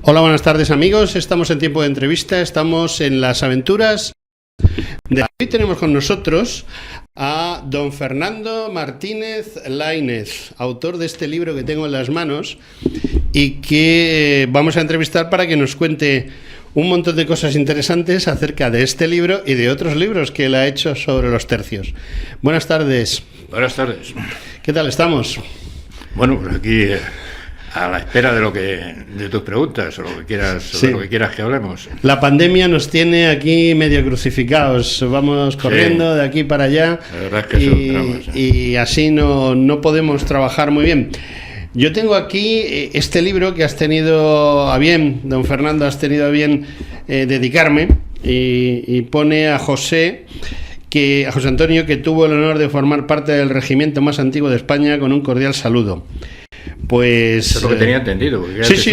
Hola, buenas tardes amigos, estamos en tiempo de entrevista, estamos en las aventuras de... Hoy tenemos con nosotros a don Fernando Martínez Laínez, autor de este libro que tengo en las manos y que vamos a entrevistar para que nos cuente un montón de cosas interesantes acerca de este libro y de otros libros que él ha hecho sobre los tercios. Buenas tardes. Buenas tardes. ¿Qué tal estamos? Bueno, pues aquí a la espera de tus preguntas o lo que quieras, sí, lo que quieras que hablemos. La pandemia nos tiene aquí medio crucificados, vamos corriendo de aquí para allá. La verdad es que y así no podemos trabajar muy bien. Yo tengo aquí este libro que has tenido a bien, don Fernando, has tenido a bien dedicarme, y pone a José Antonio, que tuvo el honor de formar parte del regimiento más antiguo de España, con un cordial saludo. Pues eso es lo que tenía entendido, porque sí.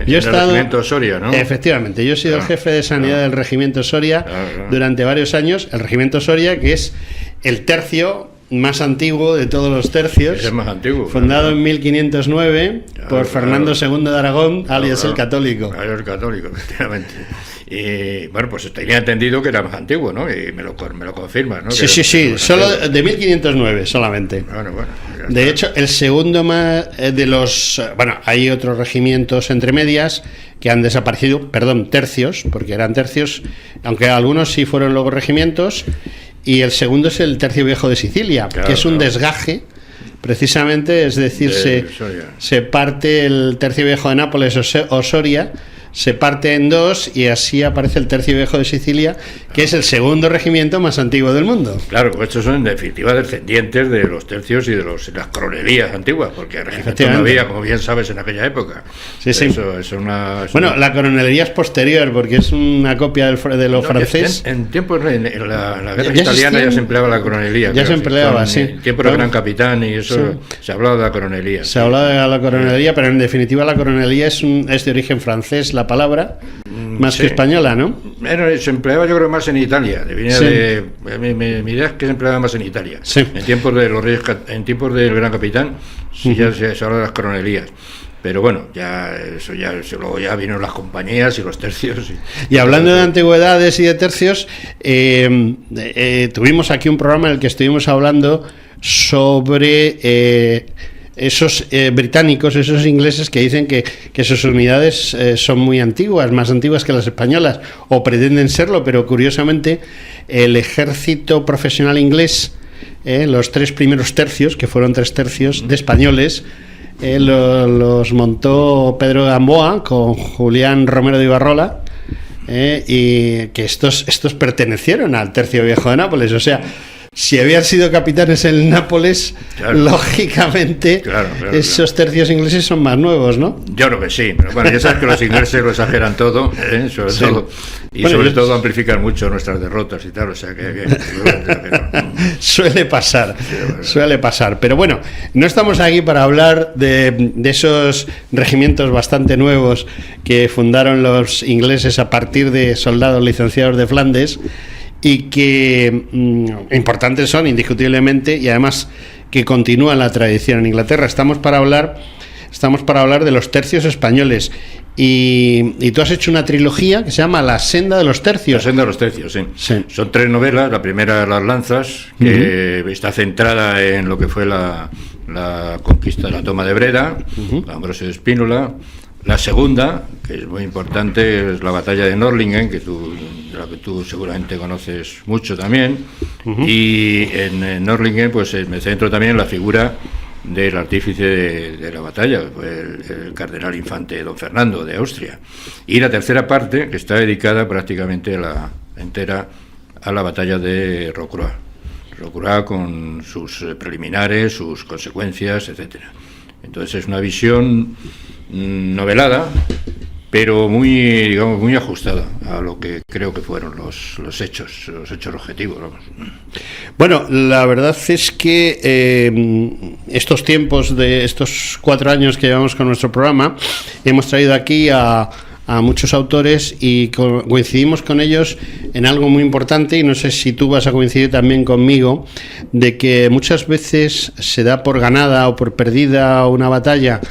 Yo he estado en el regimiento Soria, ¿no? Efectivamente, yo he sido el jefe de sanidad del regimiento Soria durante varios años. El regimiento Soria, que es el tercio más antiguo de todos los tercios, es el más antiguo, fundado en 1509 por Fernando II de Aragón, alias el Católico. El Católico, efectivamente. Y bueno, pues tenía entendido que era más antiguo, ¿no? Y me lo confirmas, ¿no? Sí, solo de 1509 solamente. Bueno, de hecho, el segundo más de los... Bueno, hay otros regimientos entre medias que han desaparecido, tercios, porque eran tercios, aunque algunos sí fueron luego regimientos, y el segundo es el Tercio Viejo de Sicilia, que es un desgaje, precisamente, es decir, se parte el Tercio Viejo de Nápoles o Soria, se parte en dos y así aparece el Tercio Viejo de Sicilia, que es el segundo regimiento más antiguo del mundo. Claro, pues estos son en definitiva descendientes de los tercios y de las coronelías antiguas, porque regimiento no había, como bien sabes, en aquella época. Sí. Bueno, la coronelería es posterior, porque es una copia de lo francés. En tiempos, en la guerra italiana ya se empleaba la coronelía. Ya se empleaba, sí. En tiempos del Gran Capitán y eso, se hablaba de la coronelía. Se hablaba de la coronelería, pero en definitiva la coronelía es de origen francés, la palabra, más que española, ¿no? Se empleaba, yo creo, más en Italia. Mi idea es que se empleaba más en Italia. Sí. En tiempos de los reyes, en tiempos del Gran Capitán, ya se habla de las coronelías. Pero bueno, luego ya vinieron las compañías y los tercios. Y hablando de antigüedades y de tercios, tuvimos aquí un programa en el que estuvimos hablando sobre esos británicos, esos ingleses que dicen que sus unidades son muy antiguas, más antiguas que las españolas, o pretenden serlo, pero curiosamente el ejército profesional inglés, los tres primeros tercios, que fueron 3 tercios de españoles, los montó Pedro Gamboa con Julián Romero de Ibarrola, y que estos pertenecieron al Tercio Viejo de Nápoles, o sea, si habían sido capitanes en Nápoles, lógicamente esos tercios ingleses son más nuevos, ¿no? Yo creo que sí, pero bueno, ya sabes que los ingleses lo exageran todo, sobre todo amplifican mucho nuestras derrotas y tal, o sea que suele pasar, pero bueno, no estamos aquí para hablar de esos regimientos bastante nuevos que fundaron los ingleses a partir de soldados licenciados de Flandes, y que importantes son indiscutiblemente, y además que continúan la tradición en Inglaterra. Estamos para hablar de los tercios españoles, y tú has hecho una trilogía que se llama La Senda de los Tercios. La Senda de los Tercios, sí. Son 3 novelas. La primera, Las Lanzas, que está centrada en lo que fue la conquista de la toma de Breda, Ambrosio de Spínola. La segunda, que es muy importante, es la batalla de Nördlingen, de la que tú seguramente conoces mucho también. Y en Nördlingen pues me centro también en la figura del artífice de la batalla, que fue el cardenal infante don Fernando de Austria. Y la tercera parte, que está dedicada prácticamente entera a la batalla de Rocroi, con sus preliminares, sus consecuencias, etcétera. Entonces es una visión novelada, pero muy ajustada a lo que creo que fueron los hechos objetivos, vamos. Bueno, la verdad es que estos tiempos de estos 4 años que llevamos con nuestro programa, hemos traído aquí a muchos autores y coincidimos con ellos en algo muy importante, y no sé si tú vas a coincidir también conmigo, de que muchas veces se da por ganada o por perdida una batalla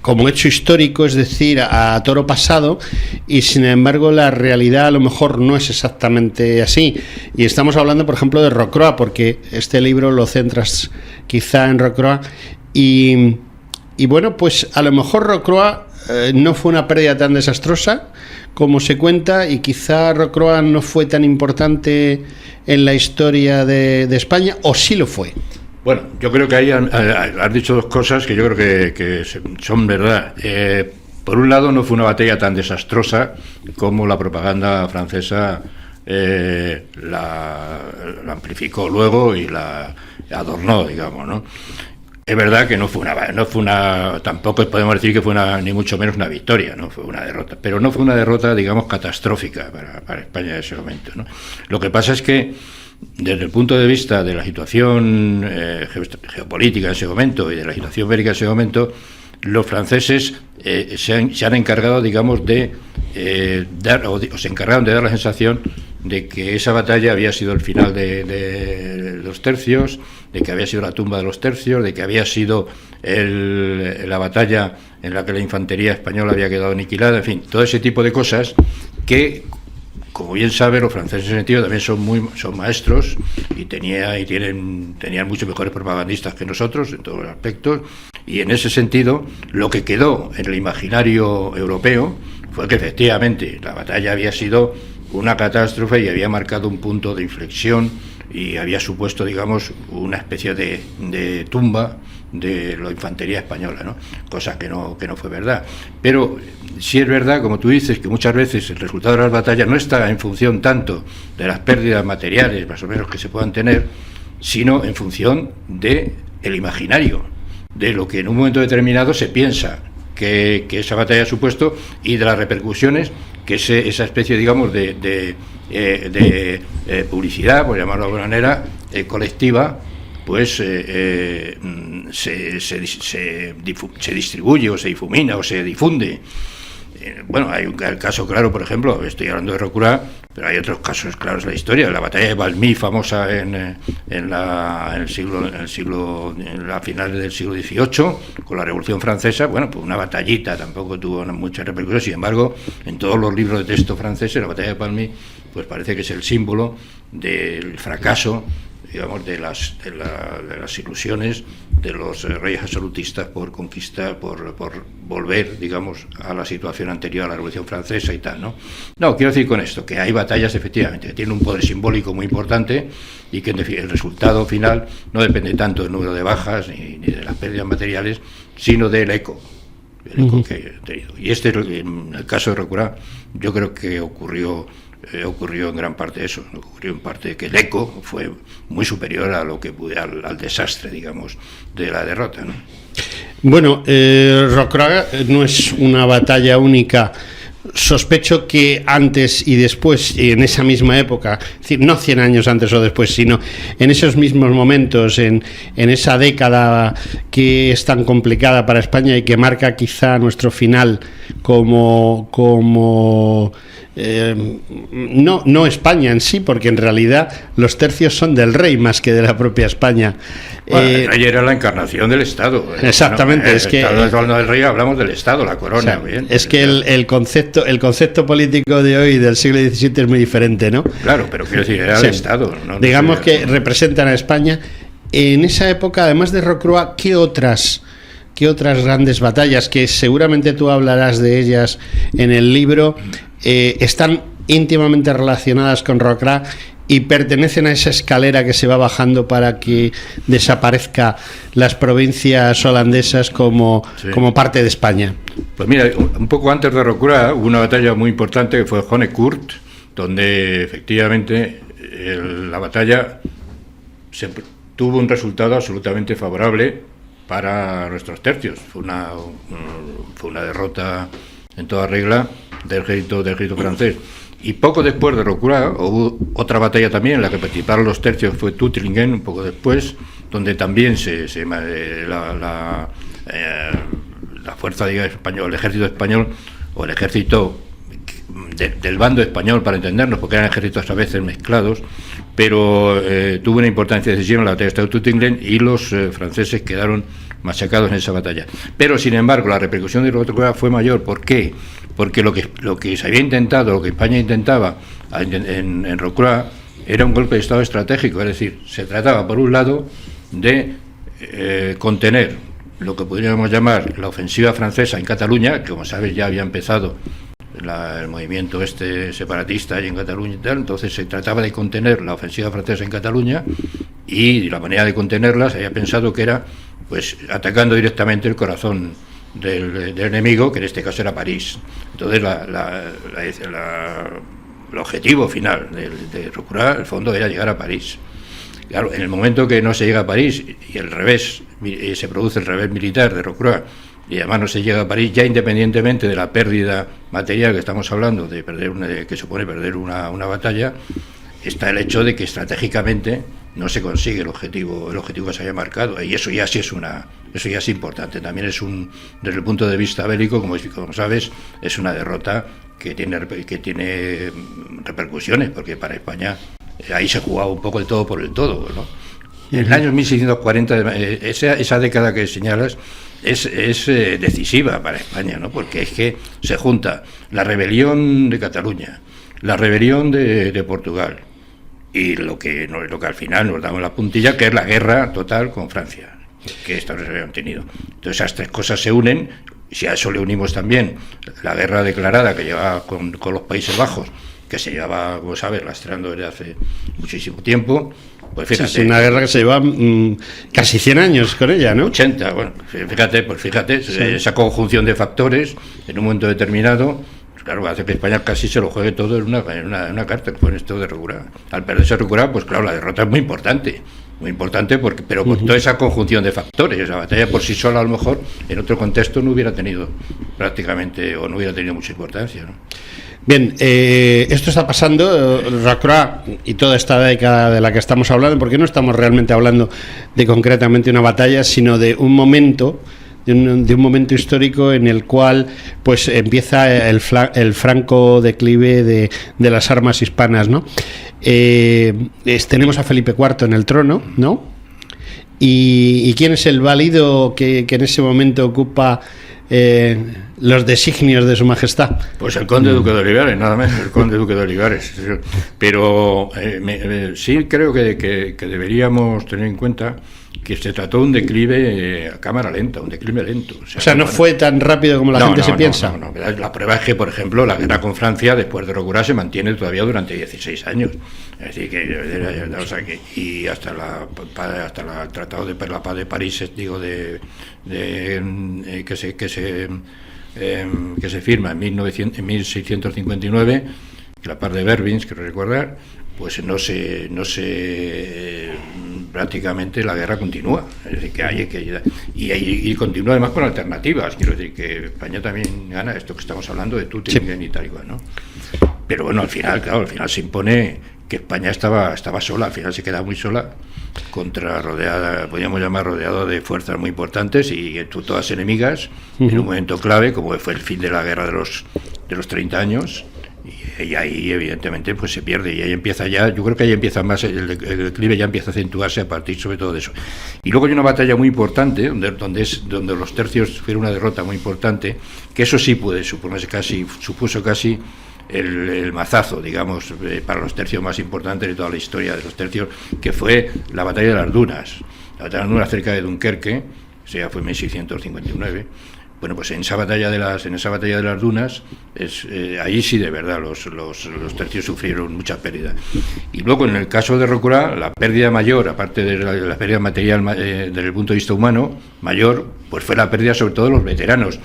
como hecho histórico, es decir, a toro pasado, y sin embargo la realidad a lo mejor no es exactamente así. Y estamos hablando, por ejemplo, de Rocroi, porque este libro lo centras quizá en Rocroi, y bueno, pues a lo mejor Rocroi no fue una pérdida tan desastrosa como se cuenta, y quizá Rocroi no fue tan importante en la historia de España, o sí lo fue. Bueno, yo creo que ahí has dicho dos cosas que yo creo que son verdad. Por un lado, no fue una batalla tan desastrosa como la propaganda francesa la amplificó luego y la adornó, digamos, ¿no? Es verdad que no fue una, tampoco podemos decir que fue ni mucho menos una victoria, no fue una derrota, pero no fue una derrota, digamos, catastrófica para España en ese momento, ¿no? Lo que pasa es que desde el punto de vista de la situación geopolítica en ese momento y de la situación bélica en ese momento, los franceses se han encargado, digamos, de se encargaron de dar la sensación de que esa batalla había sido el final de los tercios, de que había sido la tumba de los tercios, de que había sido la batalla en la que la infantería española había quedado aniquilada, en fin, todo ese tipo de cosas que, como bien sabe, los franceses en ese sentido también son maestros y tenían muchos mejores propagandistas que nosotros en todos los aspectos, y en ese sentido lo que quedó en el imaginario europeo fue que efectivamente la batalla había sido una catástrofe y había marcado un punto de inflexión y había supuesto, digamos, una especie de tumba de la infantería española, ¿no? Cosa que no fue verdad. Pero sí es verdad, como tú dices, que muchas veces el resultado de las batallas no está en función tanto de las pérdidas materiales, más o menos, que se puedan tener, sino en función de el imaginario, de lo que en un momento determinado se piensa que esa batalla ha supuesto y de las repercusiones que esa especie, digamos, de publicidad, por llamarlo de alguna manera, colectiva, pues se distribuye o se difumina o se difunde. Bueno, hay un caso claro, por ejemplo, estoy hablando de Rocroi, pero hay otros casos claros en la historia. La batalla de Valmy, famosa en la finales del siglo XVIII, con la Revolución Francesa. Bueno, pues una batallita, tampoco tuvo mucha repercusión. Sin embargo, en todos los libros de texto franceses, la batalla de Valmy, pues parece que es el símbolo del fracaso, digamos, de las ilusiones de los reyes absolutistas por conquistar, por volver, digamos, a la situación anterior a la Revolución Francesa y tal, ¿no? No, quiero decir con esto que hay batallas, efectivamente, que tienen un poder simbólico muy importante y que el resultado final no depende tanto del número de bajas ni de las pérdidas materiales, sino del eco que he tenido. Y en el caso de Rocroi, yo creo que ocurrió en gran parte eso, ocurrió en parte que el eco fue muy superior a lo que al desastre, digamos, de la derrota, ¿no? Bueno, Rocroi no es una batalla única. Sospecho que antes y después, y en esa misma época, es decir, no 100 años antes o después, sino en esos mismos momentos, en esa década que es tan complicada para España y que marca quizá nuestro final como no España en sí, porque en realidad los tercios son del rey más que de la propia España. Bueno, el rey era la encarnación del Estado. Exactamente, bueno, es que hablando del rey, hablamos del Estado, la corona. O sea, bien, es que el concepto político de hoy del siglo XVII es muy diferente, ¿no? Claro, pero quiero decir, era el Estado. Digamos que representan a España. En esa época, además de Rocroi, ¿qué otras grandes batallas, que seguramente tú hablarás de ellas en el libro, están íntimamente relacionadas con Rocroi y pertenecen a esa escalera que se va bajando para que desaparezca las provincias holandesas como parte de España? Pues mira, un poco antes de Rocroi hubo una batalla muy importante que fue Honecourt, donde efectivamente la batalla tuvo un resultado absolutamente favorable para nuestros tercios. Fue una derrota en toda regla del ejército francés. Y poco después de Rocroi hubo otra batalla también en la que participaron los tercios, fue Tuttlingen, un poco después, donde también la fuerza, digamos, español, el ejército español o el ejército del bando español, para entendernos, porque eran ejércitos a veces mezclados, pero tuvo una importancia decisiva en la batalla de Tuttlingen y los franceses quedaron machacados en esa batalla. Pero, sin embargo, la repercusión de Rocroi fue mayor. ¿Por qué? Porque lo que se había intentado, lo que España intentaba en Rocroi, era un golpe de Estado estratégico. Es decir, se trataba, por un lado, de contener lo que podríamos llamar la ofensiva francesa en Cataluña, que, como sabes, ya había empezado el movimiento separatista ahí en Cataluña y tal. Entonces se trataba de contener la ofensiva francesa en Cataluña, y la manera de contenerla se había pensado que era pues atacando directamente el corazón del enemigo, que en este caso era París. Entonces el objetivo final de Rocroi, el fondo, era llegar a París. Claro, en el momento que no se llega a París y el revés, se produce el revés militar de Rocroi, y además no se llega a París, ya independientemente de la pérdida material que estamos hablando, de perder que supone perder una batalla, está el hecho de que estratégicamente no se consigue el objetivo que se haya marcado, y eso ya sí es importante. También desde el punto de vista bélico, como sabes, es una derrota que tiene repercusiones, porque para España ahí se jugaba un poco el todo por el todo, ¿no? En el año 1640, esa década que señalas es decisiva para España, ¿no? Porque es que se junta la rebelión de Cataluña, la rebelión de Portugal, y lo que al final nos damos la puntilla, que es la guerra total con Francia, que estos habían tenido. Entonces esas tres cosas se unen. Si a eso le unimos también la guerra declarada que llevaba con los Países Bajos, que se llevaba, como sabes, lastrando desde hace muchísimo tiempo, pues fíjate. Sí, es una guerra que se lleva casi 100 años con ella, ¿no? 80, bueno, fíjate, sí. Esa conjunción de factores en un momento determinado, pues claro, hace que España casi se lo juegue todo en una carta, con esto de Rocroi. Al perderse Rocroi, pues claro, la derrota es muy importante, pero por toda esa conjunción de factores. La batalla por sí sola, a lo mejor, en otro contexto no hubiera tenido prácticamente, o no hubiera tenido mucha importancia, ¿no? Bien, esto está pasando, Rocroi y toda esta década de la que estamos hablando, porque no estamos realmente hablando de concretamente una batalla, sino de un momento, de un momento histórico en el cual pues empieza el franco declive de las armas hispanas, ¿no? Tenemos a Felipe IV en el trono, ¿no? ¿Y quién es el válido que en ese momento ocupa los designios de su majestad? Pues el conde duque de Olivares, nada más, el conde duque de Olivares. Pero sí creo que deberíamos tener en cuenta que se trató de un declive a cámara lenta, un declive lento. O sea, no fue tan rápido como la gente se piensa. No. La prueba es que, por ejemplo, la guerra con Francia, después de Rocroi, se mantiene todavía durante 16 años. Es decir, y hasta el Tratado de la Paz de París, digo, que se firma en 1659, la Paz de Vervins, quiero recordar, pues no se prácticamente la guerra continúa. Es decir, que hay y continúa además con alternativas. Quiero decir que España también gana esto que estamos hablando de Tuttlingen y tal igual, ¿no? Pero bueno, al final se impone que España estaba sola, al final se queda muy sola, podríamos llamar rodeado de fuerzas muy importantes y todas enemigas, en un momento clave como fue el fin de la guerra de los 30 años. Y ahí evidentemente pues se pierde, y ahí empieza ya, yo creo que ahí empieza más el declive, ya empieza a acentuarse a partir sobre todo de eso. Y luego hay una batalla muy importante donde los tercios fueron una derrota muy importante, que eso sí supuso casi el mazazo, digamos, para los tercios más importantes de toda la historia de los tercios, que fue la batalla de las Dunas. La batalla de las Dunas cerca de Dunkerque, o sea, fue en 1659. Bueno, pues en esa batalla de las Dunas, ahí sí de verdad los tercios sufrieron mucha pérdida. Y luego en el caso de Rocroi, la pérdida mayor, aparte de la pérdida material desde el punto de vista humano, mayor, pues fue la pérdida sobre todo de los veteranos,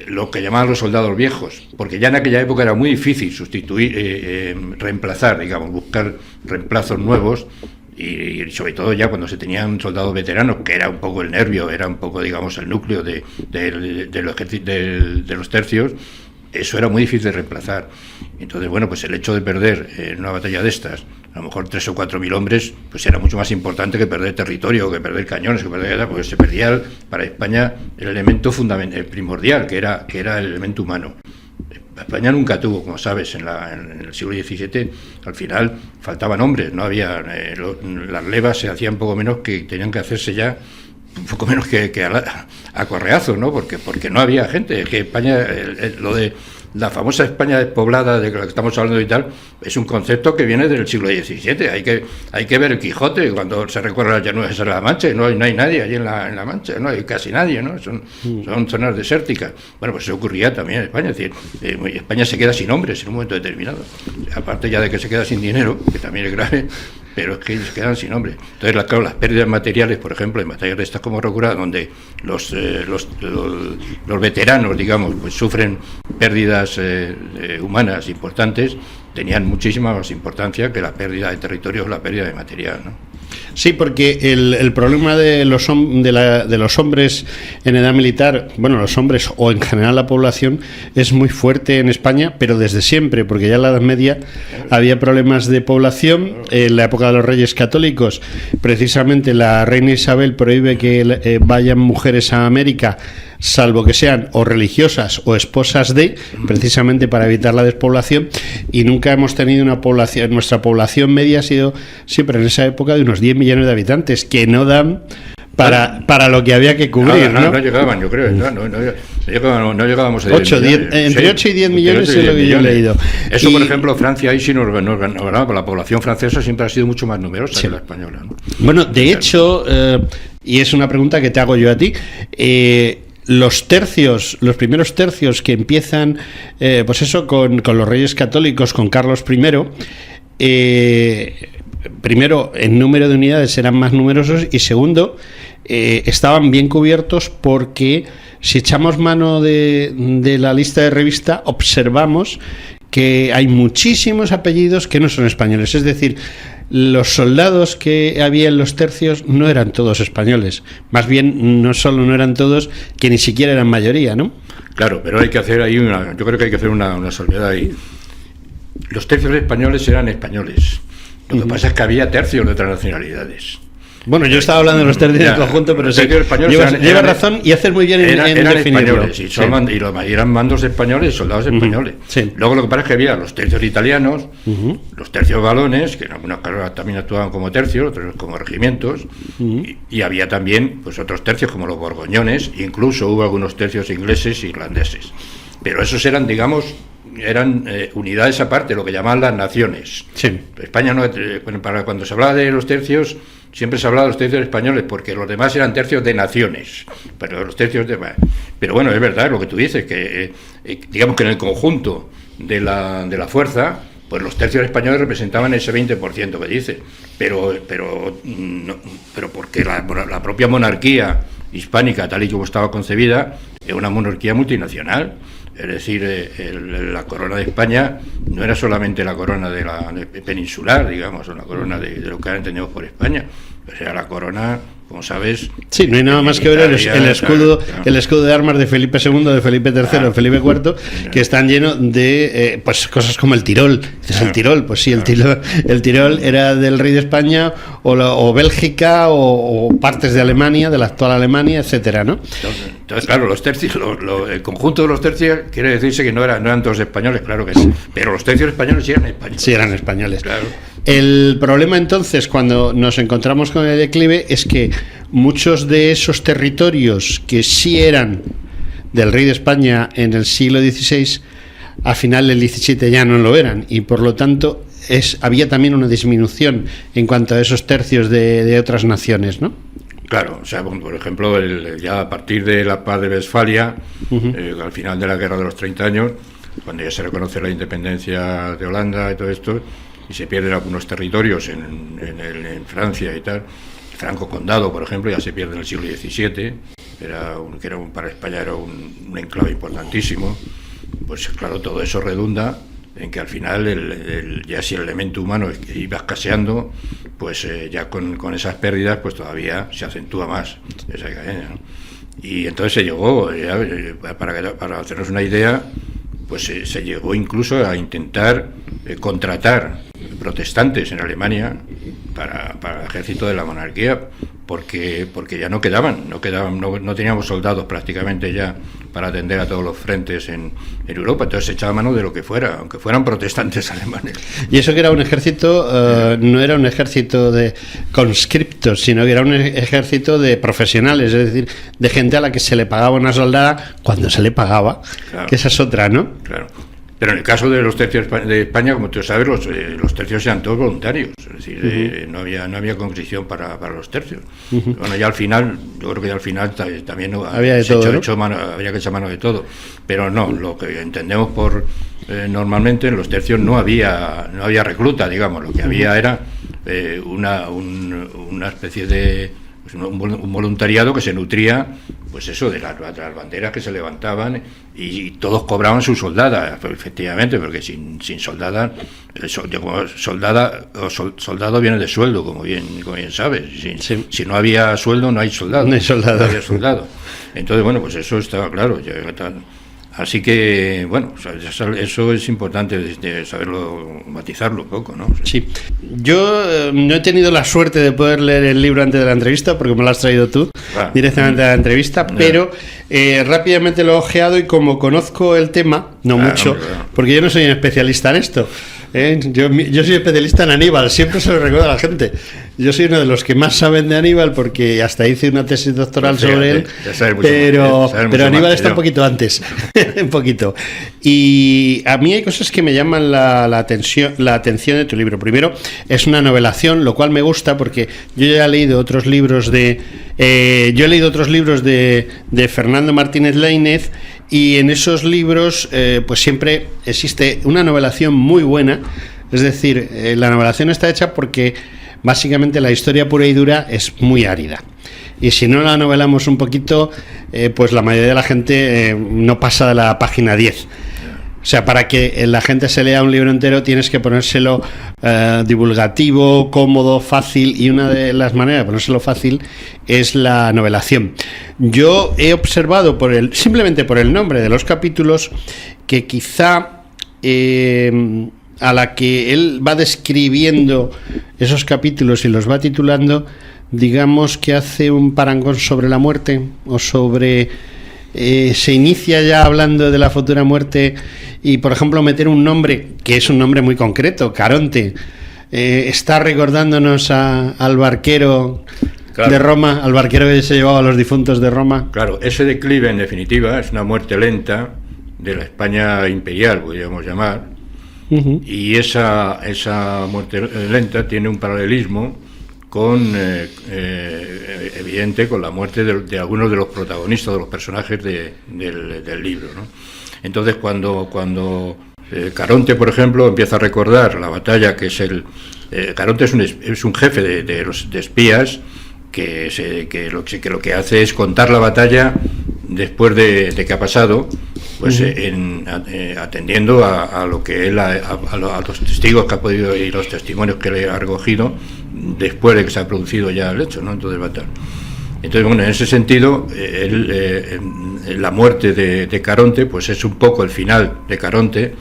lo que llamaban los soldados viejos, porque ya en aquella época era muy difícil reemplazar, digamos, buscar reemplazos nuevos. Y sobre todo ya cuando se tenían soldados veteranos, que era un poco el nervio, era un poco, digamos, el núcleo de los tercios, eso era muy difícil de reemplazar. Entonces, bueno, pues el hecho de perder en una batalla de estas, a lo mejor 3 o 4 mil hombres, pues era mucho más importante que perder territorio, que perder cañones, porque se perdía para España el elemento primordial, que era el elemento humano. España nunca tuvo, como sabes, en el siglo XVII, al final faltaban hombres, no había las levas se hacían poco menos que tenían que hacerse ya un poco menos que a correazos, ¿no? Porque no había gente. Es que España, lo de la famosa España despoblada de la que estamos hablando y tal, es un concepto que viene del siglo XVII. Hay que ver el Quijote cuando se recorre las llanuras de la Mancha, y no hay nadie allí en la Mancha, no hay casi nadie, ¿no? Son zonas desérticas. Bueno, pues eso ocurría también en España. Es decir, España se queda sin hombres en un momento determinado. Aparte ya de que se queda sin dinero, que también es grave, pero es que ellos quedan sin hombre. Entonces, claro, las pérdidas materiales, por ejemplo, en batallas de estas como Rocura, donde los veteranos, digamos, pues sufren pérdidas humanas importantes, tenían muchísima más importancia que la pérdida de territorio o la pérdida de material, ¿no? Sí, porque el problema de los hombres en edad militar, bueno, los hombres o en general la población, es muy fuerte en España, pero desde siempre, porque ya en la Edad Media había problemas de población. En la época de los Reyes Católicos, precisamente la reina Isabel prohíbe que vayan mujeres a América, salvo que sean o religiosas o esposas de, precisamente para evitar la despoblación, y nunca hemos tenido una población, nuestra población media ha sido siempre en esa época de unos 10 millones de habitantes, que no dan para lo que había que cubrir, ¿no? No llegaban, yo creo, no llegábamos a 8, 10, entre 8 y 10 millones es lo que yo he leído. Eso, por ejemplo, Francia ahí sí nos ganaba, la población francesa siempre ha sido mucho más numerosa que la española, ¿no? Bueno, de hecho, y es una pregunta que te hago yo a ti, los primeros tercios que empiezan, pues eso, con los Reyes Católicos, con Carlos I, primero, en número de unidades eran más numerosos, y segundo, estaban bien cubiertos, porque si echamos mano de la lista de revista, observamos que hay muchísimos apellidos que no son españoles. Es decir, los soldados que había en los tercios no eran todos españoles. Más bien, no solo no eran todos, que ni siquiera eran mayoría, ¿no? Claro, pero hay que hacer ahí yo creo que hay que hacer una salvedad ahí. Los tercios españoles eran españoles. Lo que pasa es que había tercios de otras nacionalidades. Bueno, yo estaba hablando de los tercios en conjunto, pero sí, lleva razón, y haces muy bien en definirlo. Españoles, y eran mandos españoles, soldados españoles. Sí. Luego lo que pasa es que había los tercios italianos, los tercios valones, que en algunas carreras también actuaban como tercios, otros como regimientos, y había también pues otros tercios como los borgoñones, incluso hubo algunos tercios ingleses e irlandeses. Pero esos eran, digamos, unidades aparte, lo que llamaban las naciones. Sí. España no, para cuando se hablaba de los tercios, siempre se hablaba de los tercios españoles, porque los demás eran tercios de naciones, pero los tercios de... Pero bueno, es verdad lo que tú dices, que digamos que en el conjunto de la fuerza, pues los tercios españoles representaban ese 20% que dice, pero porque la propia monarquía hispánica, tal y como estaba concebida, es una monarquía multinacional. Es decir, la corona de España no era solamente la corona de peninsular, digamos, o la corona de lo que ahora entendemos por España. O sea, la corona, como sabes... Sí, no hay nada más que ver el escudo de armas de Felipe II, de Felipe III, de Felipe IV, que están llenos de pues cosas como el Tirol. El Tirol, pues sí, el Tirol era del rey de España, o Bélgica, o partes de Alemania, de la actual Alemania, etcétera, ¿no? Entonces, claro, los tercios, el conjunto de los tercios quiere decirse que no eran todos españoles, claro que sí, pero los tercios españoles sí eran españoles. Sí, eran españoles. Claro. El problema entonces, cuando nos encontramos con el declive, es que muchos de esos territorios que sí eran del rey de España en el siglo XVI, al final del XVII ya no lo eran, y por lo tanto había también una disminución en cuanto a esos tercios de otras naciones, ¿no? Claro, o sea, por ejemplo, ya a partir de la paz de Westfalia, al final de la guerra de los 30 años, cuando ya se reconoce la independencia de Holanda y todo esto, y se pierden algunos territorios en Francia y tal, Franco Condado, por ejemplo, ya se pierde en el siglo XVII, para España era un enclave importantísimo. Pues claro, todo eso redunda en que al final ya si el elemento humano iba escaseando, pues ya con esas pérdidas pues todavía se acentúa más esa cadena, ¿no? Y entonces se llegó, para hacernos una idea, pues se llegó incluso a intentar contratar protestantes en Alemania para el ejército de la monarquía, porque ya no teníamos soldados prácticamente ya para atender a todos los frentes en Europa. Entonces se echaba mano de lo que fuera, aunque fueran protestantes alemanes. Y eso que era un ejército, no era un ejército de conscriptos, sino que era un ejército de profesionales, es decir, de gente a la que se le pagaba una soldada cuando se le pagaba, claro, que esa es otra, ¿no? Claro. Pero en el caso de los tercios de España, como tú sabes, los tercios eran todos voluntarios, es decir, no había conscripción para los tercios. Bueno, ya al final, yo creo que ya al final también había de todo, ¿no? Había que echar mano de todo, pero no, lo que entendemos por normalmente en los tercios no había recluta, digamos, lo que había era una especie de un voluntariado que se nutría, pues eso, de las banderas que se levantaban, y todos cobraban su soldada, efectivamente, porque sin soldada, soldado viene de sueldo, como bien sabes. Si no había sueldo, no hay soldado. No hay soldado. No había soldado. Entonces, bueno, pues eso estaba claro. Así que, bueno, eso es importante de saberlo, matizarlo un poco, ¿no? Sí. Yo no he tenido la suerte de poder leer el libro antes de la entrevista, porque me lo has traído tú directamente a la entrevista, pero rápidamente lo he ojeado, y como conozco el tema, no mucho, porque yo no soy un especialista en esto. Yo soy especialista en Aníbal, siempre se lo recuerdo a la gente. Yo soy uno de los que más saben de Aníbal, porque hasta hiise una tesis doctoral sobre él, pero Aníbal está un poquito antes, un poquito. Y a mí hay cosas que me llaman la atención de tu libro. Primero, es una novelación, lo cual me gusta, porque yo ya he leído otros libros de Fernando Martínez Laínez, y en esos libros pues siempre existe una novelación muy buena. Es decir, la novelación está hecha porque básicamente la historia pura y dura es muy árida, y si no la novelamos un poquito, pues la mayoría de la gente no pasa de la página 10. O sea, para que la gente se lea un libro entero tienes que ponérselo divulgativo, cómodo, fácil, y una de las maneras de ponérselo fácil es la novelación. Yo he observado simplemente por el nombre de los capítulos que quizá a la que él va describiendo esos capítulos y los va titulando, digamos que hace un parangón sobre la muerte, o sobre... se inicia ya hablando de la futura muerte, y por ejemplo meter un nombre que es un nombre muy concreto, Caronte, está recordándonos al barquero, claro, de Roma, al barquero que se llevaba a los difuntos de Roma. Claro, ese declive en definitiva es una muerte lenta de la España imperial, podríamos llamar, y esa muerte lenta tiene un paralelismo evidente con la muerte de algunos de los protagonistas, de los personajes del libro, ¿no? Entonces cuando Caronte, por ejemplo, empieza a recordar la batalla, que es Caronte es un jefe de espías que lo que hace es contar la batalla después de que ha pasado, pues atendiendo a lo que él a los testigos que ha podido, y los testimonios que le ha recogido después de que se ha producido ya el hecho, ¿no? Entonces bueno, en ese sentido, la muerte de Caronte, pues es un poco el final de Caronte,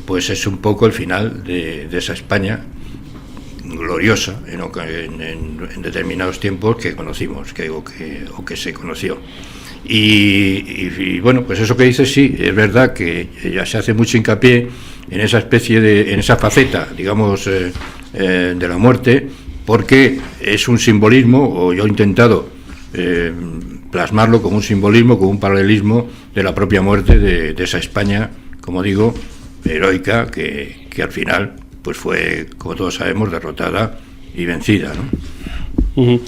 pues es un poco el final de esa España gloriosa en determinados tiempos que conocimos, o que se conoció. Y bueno, pues eso que dices, sí, es verdad que ya se hace mucho hincapié en esa en esa faceta, digamos, de la muerte, porque es un simbolismo, o yo he intentado plasmarlo como un simbolismo, como un paralelismo de la propia muerte de esa España, como digo, heroica, que al final pues fue, como todos sabemos, derrotada y vencida, ¿no?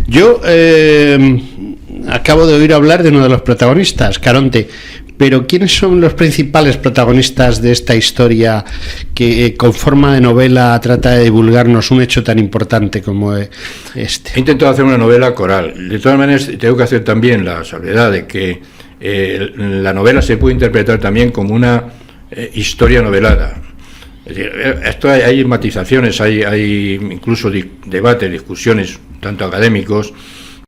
Yo acabo de oír hablar de uno de los protagonistas, Caronte, pero ¿quiénes son los principales protagonistas de esta historia que con forma de novela trata de divulgarnos un hecho tan importante como este? He intentado hacer una novela coral. De todas maneras, tengo que hacer también la salvedad de que la novela se puede interpretar también como una historia novelada. Es decir, hay matizaciones, hay incluso debates, discusiones, tanto académicos,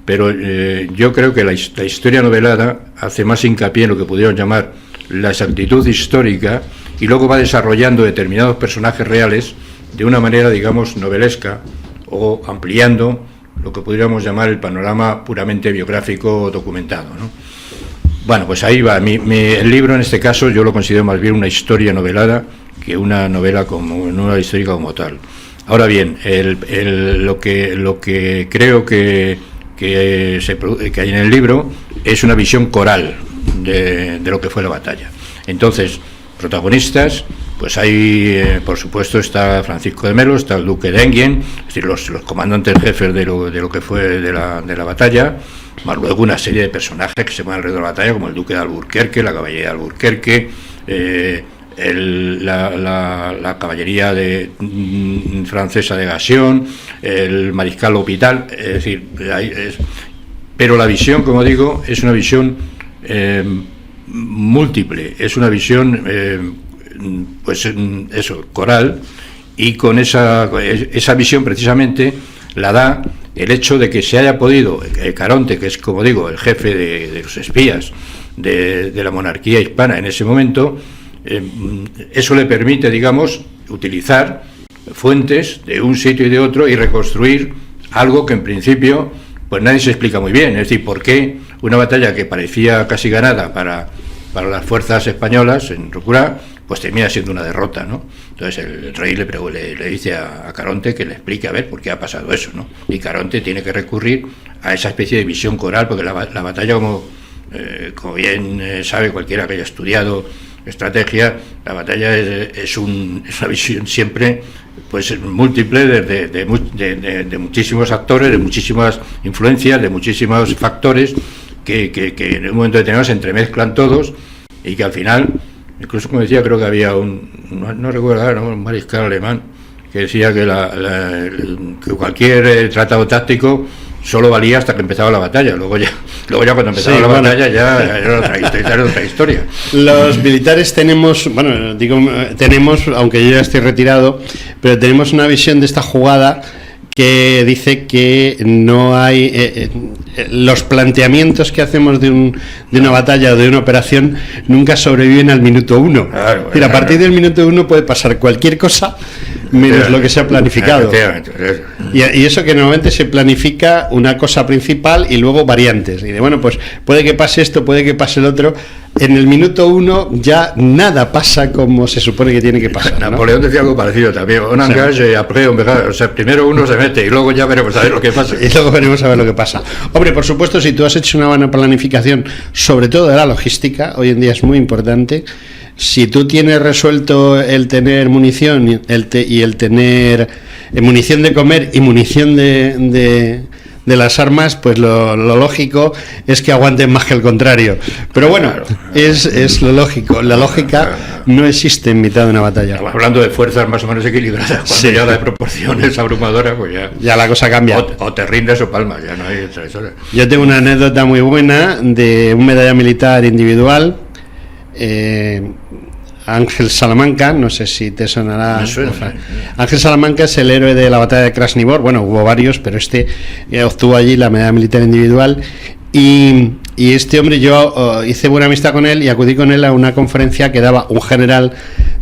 pero yo creo que la historia novelada hace más hincapié en lo que pudiéramos llamar la exactitud histórica, y luego va desarrollando determinados personajes reales de una manera, digamos, novelesca, o ampliando lo que pudiéramos llamar el panorama puramente biográfico documentado, ¿no? Bueno, pues ahí va. El libro, en este caso, yo lo considero más bien una historia novelada que una novela una histórica como tal. Ahora bien, lo que creo que hay en el libro es una visión coral de lo que fue la batalla. Entonces, protagonistas, pues hay, por supuesto, está Francisco de Melo, está el duque de Enghien, es decir, los comandantes jefes de lo que fue de la batalla, más luego una serie de personajes que se van alrededor de la batalla, como el duque de Alburquerque, la caballería de Alburquerque, la caballería francesa de Gassion, el mariscal L'Hôpital, es decir, pero la visión, como digo, es una visión múltiple, es una visión pues eso, coral, y con esa visión precisamente la da el hecho de que se haya podido Caronte, que es, como digo, el jefe de los espías de la monarquía hispana en ese momento, eso le permite, digamos, utilizar fuentes de un sitio y de otro y reconstruir algo que en principio pues nadie se explica muy bien, es decir, por qué una batalla que parecía casi ganada para las fuerzas españolas en Rocroi, pues termina siendo una derrota, ¿no? Entonces el rey le dice a Caronte que le explique a ver por qué ha pasado eso, ¿no? Y Caronte tiene que recurrir a esa especie de visión coral, porque la batalla, como bien sabe cualquiera que haya estudiado estrategia, la batalla es una visión siempre pues múltiple de muchísimos actores, de muchísimas influencias, de muchísimos factores que en un momento determinado se entremezclan todos, y que al final, incluso, como decía, creo que había no recuerdo ahora, un mariscal alemán que decía que cualquier tratado táctico solo valía hasta que empezaba la batalla. Luego ya cuando empezaba la batalla ya era otra historia. Los militares tenemos, aunque yo ya estoy retirado, pero tenemos una visión de esta jugada que dice que no hay los planteamientos que hacemos de una batalla o de una operación nunca sobreviven al minuto 1. Claro, a partir del minuto 1 puede pasar cualquier cosa menos lo que se ha planificado. Y eso que normalmente se planifica una cosa principal y luego variantes. Y pues puede que pase esto, puede que pase el otro. En el minuto 1 ya nada pasa como se supone que tiene que pasar, ¿no? Napoleón decía algo parecido también. Primero uno se mete y luego ya veremos a ver lo que pasa. Y luego veremos a ver lo que pasa. Hombre, por supuesto, si tú has hecho una buena planificación, sobre todo de la logística, hoy en día es muy importante. Si tú tienes resuelto el tener munición y el tener munición de comer y munición de las armas, pues lo lógico es que aguanten más que el contrario. Pero bueno, es lo lógico. La lógica no existe en mitad de una batalla. Hablando de fuerzas más o menos equilibradas, cuando ya la proporción es abrumadora, pues ya la cosa cambia. O te rindes o palmas, ya no hay otra historia. Yo tengo una anécdota muy buena de un medalla militar individual. Ángel Salamanca, no sé si te sonará. Me suena. Ángel Salamanca es el héroe de la batalla de Krasnivor. Bueno, hubo varios, pero obtuvo allí la medalla militar individual. Y este hombre, yo hice buena amistad con él y acudí con él a una conferencia que daba un general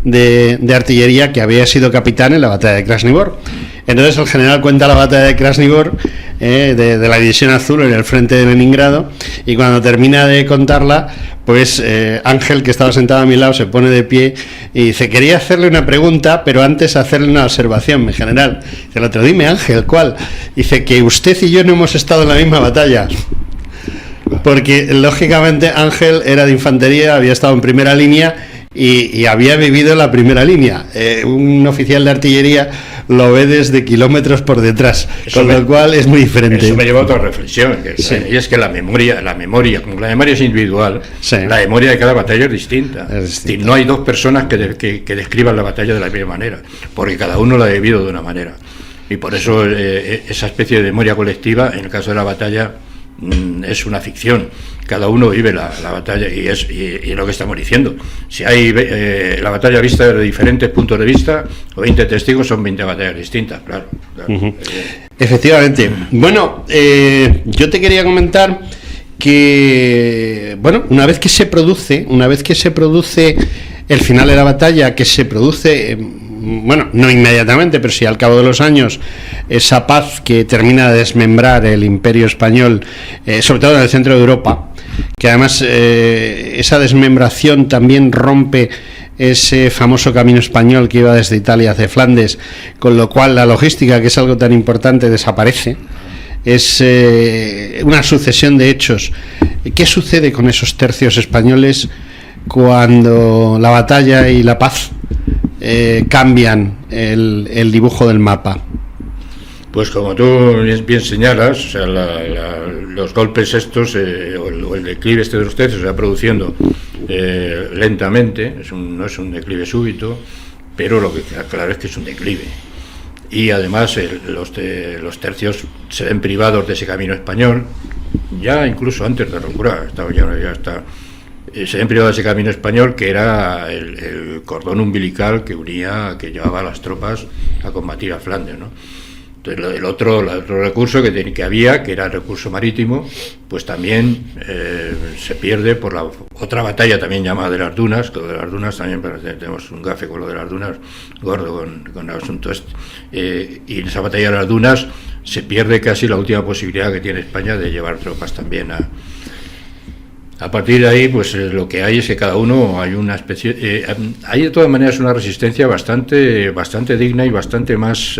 de artillería que había sido capitán en la batalla de Krasnivor. Entonces el general cuenta la batalla de Krasnivor, de la división azul en el frente de Leningrado, y cuando termina de contarla, pues Ángel, que estaba sentado a mi lado, se pone de pie y dice: quería hacerle una pregunta, pero antes hacerle una observación, mi general. Dice el otro: dime, Ángel, ¿cuál? Dice que usted y yo no hemos estado en la misma batalla. Porque lógicamente Ángel era de infantería, había estado en primera línea y había vivido en la primera línea. Un oficial de artillería lo ve desde kilómetros por detrás, con lo cual es muy diferente. Eso me lleva a otra reflexión, y es que la memoria, como la memoria es individual, la memoria de cada batalla es distinta. No hay dos personas que describan la batalla de la misma manera, porque cada uno la ha vivido de una manera. Y por eso esa especie de memoria colectiva, en el caso de la batalla, es una ficción. Cada uno vive la batalla y es lo que estamos diciendo. Si hay la batalla vista desde diferentes puntos de vista, o 20 testigos, son 20 batallas distintas, claro. Uh-huh. Efectivamente. Bueno, yo te quería comentar que, una vez que se produce el final de la batalla, que se produce, no inmediatamente, pero sí al cabo de los años, esa paz que termina de desmembrar el Imperio español, sobre todo en el centro de Europa, que además esa desmembración también rompe ese famoso camino español que iba desde Italia hacia Flandes, con lo cual la logística, que es algo tan importante, desaparece. Es una sucesión de hechos. ¿Qué sucede con esos tercios españoles cuando la batalla y la paz cambian el dibujo del mapa? Pues como tú bien señalas, o sea, los golpes estos, o el declive este de los tercios se va produciendo lentamente, no es un declive súbito, pero lo que queda claro es que es un declive. Y además los tercios se ven privados de ese camino español, ya incluso antes de la locura, se ven privados de ese camino español, que era el cordón umbilical que llevaba a las tropas a combatir a Flandes, ¿no? Entonces el otro recurso que había, que era el recurso marítimo, pues también se pierde por la otra batalla también llamada de las Dunas, que lo de las Dunas también tenemos un gafe con lo de las Dunas, gordo con el asunto este. Y en esa batalla de las Dunas se pierde casi la última posibilidad que tiene España de llevar tropas también a partir de ahí, pues lo que hay es que cada uno hay una especie, hay de todas maneras una resistencia bastante digna y bastante más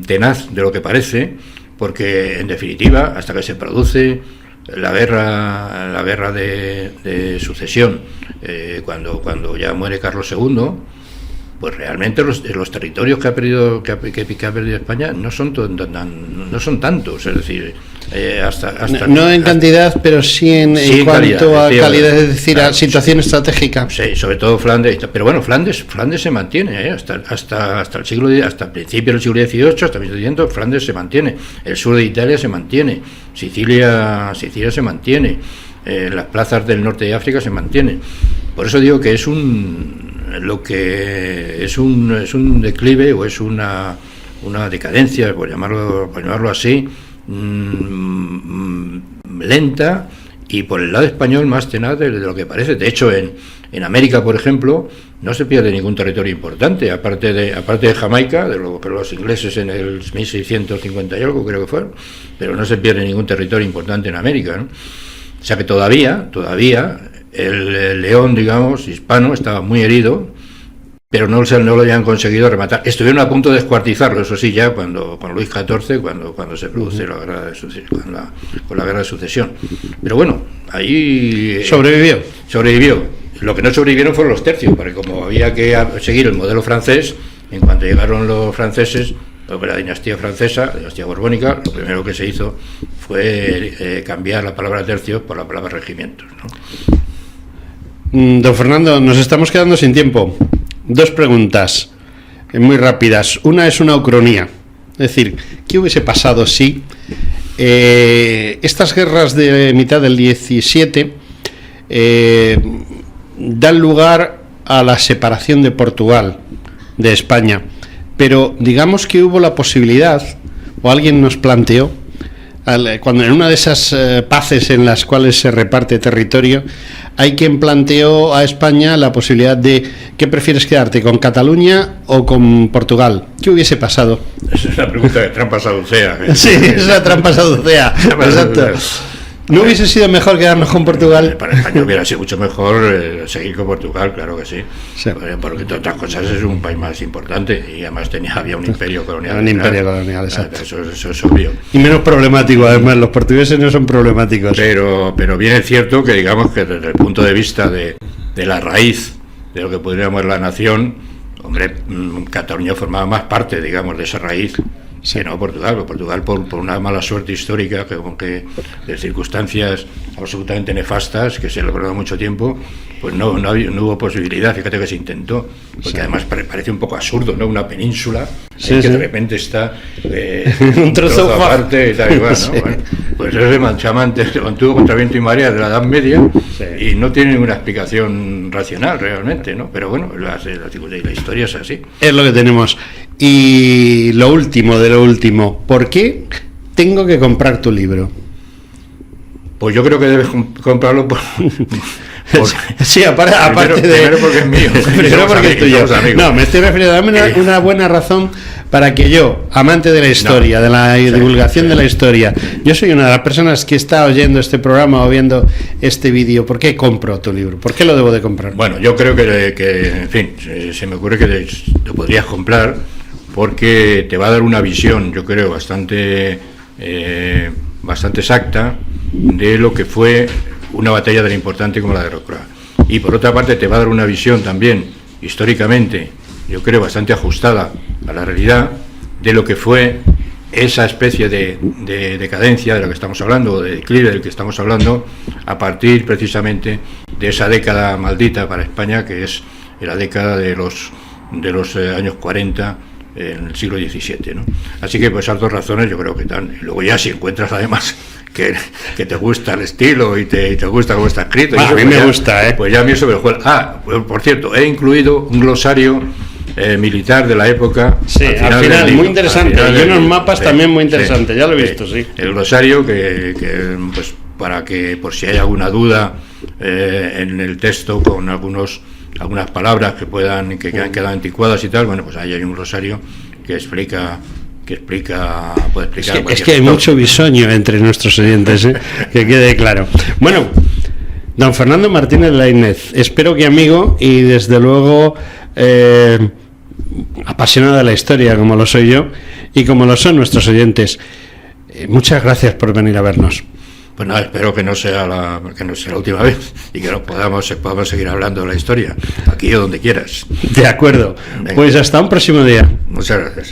tenaz de lo que parece, porque en definitiva, hasta que se produce la guerra de sucesión, cuando ya muere Carlos II, pues realmente los territorios que ha perdido España no son tantos, es decir, hasta no en cantidad, pero sí en cuanto a calidad, es decir, a situación estratégica. Sí, sobre todo Flandes, pero bueno, Flandes se mantiene, hasta el siglo, hasta el principio del siglo XVIII, hasta 1700, Flandes se mantiene, el sur de Italia se mantiene, Sicilia se mantiene, las plazas del norte de África se mantienen. Por eso digo que es un declive, o es una decadencia, por llamarlo así, lenta, y por el lado español más tenaz de lo que parece. De hecho, en América, por ejemplo, no se pierde ningún territorio importante, aparte de Jamaica, pero los ingleses en el 1650 y algo creo que fueron, pero no se pierde ningún territorio importante en América, ¿no? O sea que todavía el león, digamos, hispano, estaba muy herido, pero no lo habían conseguido rematar. Estuvieron a punto de descuartizarlo, eso sí, ya con Luis XIV, cuando se produce la guerra de sucesión, con la guerra de sucesión. Pero bueno, ahí sobrevivió. Lo que no sobrevivieron fueron los tercios, porque como había que seguir el modelo francés, en cuanto llegaron los franceses, la dinastía francesa, la dinastía borbónica, lo primero que se hizo fue cambiar la palabra tercios por la palabra regimientos, ¿no? Don Fernando, nos estamos quedando sin tiempo. Dos preguntas muy rápidas. Una es una ucronía, es decir, ¿qué hubiese pasado si estas guerras de mitad del 17 dan lugar a la separación de Portugal de España? Pero digamos que hubo la posibilidad, o alguien nos planteó, cuando en una de esas paces en las cuales se reparte territorio, hay quien planteó a España la posibilidad de ¿qué prefieres quedarte, con Cataluña o con Portugal? ¿Qué hubiese pasado? Esa es una pregunta de trampa saducea. Sí, es una trampa saducea. Exacto. ¿No hubiese sido mejor quedarnos con Portugal? Para España hubiera sido mucho mejor seguir con Portugal, claro que sí. Porque entre otras cosas es un país más importante y además había un imperio colonial. Un imperio colonial, exacto. Eso es obvio. Y menos problemático, además, los portugueses no son problemáticos. Pero bien es cierto que digamos que desde el punto de vista de la raíz de lo que podríamos la nación, hombre, Cataluña formaba más parte, digamos, de esa raíz. Sí, no, Portugal por una mala suerte histórica, que de circunstancias absolutamente nefastas, que se logró mucho tiempo, pues no hubo posibilidad. Fíjate que se intentó, porque además parece un poco absurdo, ¿no? Una península que de repente está un trozo aparte y tal, igual, ¿no? Bueno, pues eso se mantuvo contra viento y marea de la Edad Media, y no tiene ninguna explicación racional realmente, ¿no? Pero bueno, la historia es así. Es lo que tenemos. Y lo último de lo último, ¿por qué tengo que comprar tu libro? Pues yo creo que debes comprarlo por sí, aparte primero porque es mío. Primero porque es tuyo. No, me estoy refiriendo, dame una buena razón para que yo, amante de la historia, de la divulgación de la historia, yo soy una de las personas que está oyendo este programa o viendo este vídeo, ¿por qué compro tu libro? ¿Por qué lo debo de comprar? Bueno, yo creo que en fin, se me ocurre que lo podrías comprar porque te va a dar una visión, yo creo, bastante exacta de lo que fue una batalla tan importante como la de Rocroi. Y por otra parte te va a dar una visión también, históricamente, yo creo, bastante ajustada a la realidad de lo que fue esa especie de decadencia de la que estamos hablando, de declive del que estamos hablando, a partir precisamente de esa década maldita para España, que es la década de los años 40 en el siglo XVII, ¿no? Así que pues esas dos razones yo creo que están. Y luego ya si encuentras además que te gusta el estilo y te gusta cómo está escrito, a mí me gusta, pues ya a mí eso me juega. Pues, por cierto, he incluido un glosario militar de la época. Sí, al final muy interesante, y unos mapas también muy interesantes, ya lo he visto, sí. El glosario que pues para que, por si hay alguna duda en el texto con algunas palabras que han quedado anticuadas y tal, bueno, pues ahí hay un glosario que explica, puede explicar. Es que hay mucho bisoño entre nuestros oyentes, que quede claro. Bueno, don Fernando Martínez Lainez, espero que amigo y desde luego apasionado de la historia, como lo soy yo y como lo son nuestros oyentes. Muchas gracias por venir a vernos. Pues nada, espero que no sea la última vez y que podamos seguir hablando de la historia, aquí o donde quieras. De acuerdo. Venga. Pues hasta un próximo día. Muchas gracias.